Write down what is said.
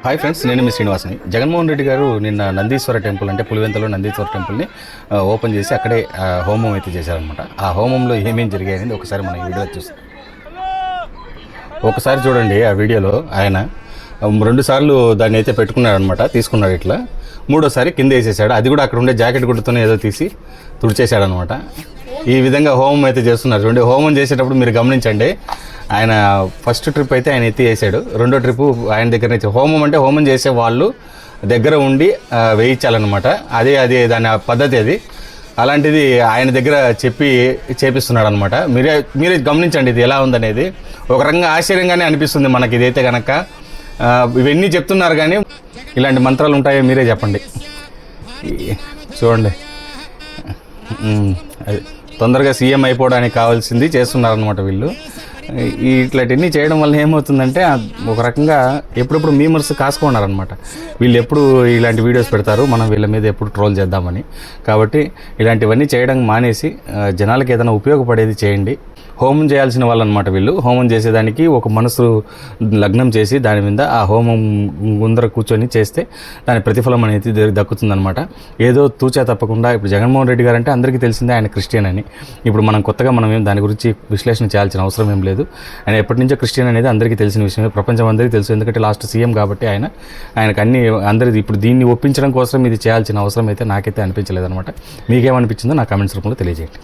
Hi friends, నేను మీ శ్రీనివాస్ని. జగన్మోహన్ రెడ్డి గారు నిన్న నందీశ్వర టెంపుల్ అంటే పులివెంతలో నందీశ్వర టెంపుల్ని ఓపెన్ చేసి అక్కడే హోమం అయితే చేశారనమాట. ఆ హోమంలో ఏమేమి జరిగాయనేది ఒకసారి మనం ఈ వీడియో చూస్తాం. ఒకసారి చూడండి, ఆ వీడియోలో ఆయన 2 సార్లు దాన్ని అయితే పెట్టుకున్నాడు అనమాట, తీసుకున్నాడు ఇట్లా. 3వ సారి కింద వేసేసాడు. అది కూడా అక్కడ ఉండే జాకెట్ గుడ్డతోనే ఏదో తీసి తుడిచేశాడు అనమాట. ఈ విధంగా హోమం అయితే చేస్తున్నారు. చూడండి, హోమం చేసేటప్పుడు మీరు గమనించండి, ఆయన ఫస్ట్ ట్రిప్ అయితే ఆయన ఎత్తి వేసాడు. 2వ ట్రిప్ ఆయన దగ్గర నుంచి. హోమం అంటే హోమం చేసే వాళ్ళు దగ్గర ఉండి వేయించాలన్నమాట. అదే దాని పద్ధతి అది. అలాంటిది ఆయన దగ్గర చెప్పి చేపిస్తున్నాడు అనమాట. మీరే గమనించండి ఇది ఎలా ఉందనేది. ఒక రకంగా ఆశ్చర్యంగానే అనిపిస్తుంది మనకి ఇదైతే కనుక. ఇవన్నీ చెప్తున్నారు కానీ ఇలాంటి మంత్రాలు ఉంటాయో మీరే చెప్పండి. చూడండి, అది తొందరగా సీఎం అయిపోవడానికి కావాల్సింది చేస్తున్నారనమాట వీళ్ళు. ఇట్లాంటివన్నీ చేయడం వల్ల ఏమవుతుందంటే ఒక రకంగా ఎప్పుడెప్పుడు మీమర్స్ కాసుకున్నారనమాట. వీళ్ళు ఎప్పుడు ఇలాంటి వీడియోస్ పెడతారు, మనం వీళ్ళ మీద ఎప్పుడు ట్రోల్ చేద్దామని. కాబట్టి ఇలాంటివన్నీ చేయడం మానేసి జనాలకి ఏదైనా ఉపయోగపడేది చేయండి. హోమం చేయాల్సిన వాళ్ళు అనమాట వీళ్ళు. హోమం చేసేదానికి ఒక మనసు లగ్నం చేసి దాని మీద ఆ హోమం ముందర కూర్చొని చేస్తే దాని ప్రతిఫలం అనేది దక్కుతుందనమాట. ఏదో తూచా తప్పకుండా. ఇప్పుడు జగన్మోహన్ రెడ్డి గారు అంటే అందరికీ తెలిసిందే ఆయన క్రిస్టియన్ అని. ఇప్పుడు మనం కొత్తగా ఏం దాని గురించి విశ్లేషణ చేయాల్సిన అవసరం ఏం లేదు. ఆయన ఎప్పటి నుంచో క్రిస్టియన్ అనేది అందరికీ తెలిసిన విషయమే, ప్రపంచం అందరికీ తెలుసు. ఎందుకంటే లాస్ట్ సీఎం కాబట్టి ఆయనకు అన్ని అందరిది. ఇప్పుడు దీన్ని ఒప్పించడం కోసం ఇది చేయాల్సిన అవసరం అయితే నాకైతే అనిపించలేదన్నమాట. మీకేమనిపించిందో నా కామెంట్స్ రూపంలో తెలియజేయండి.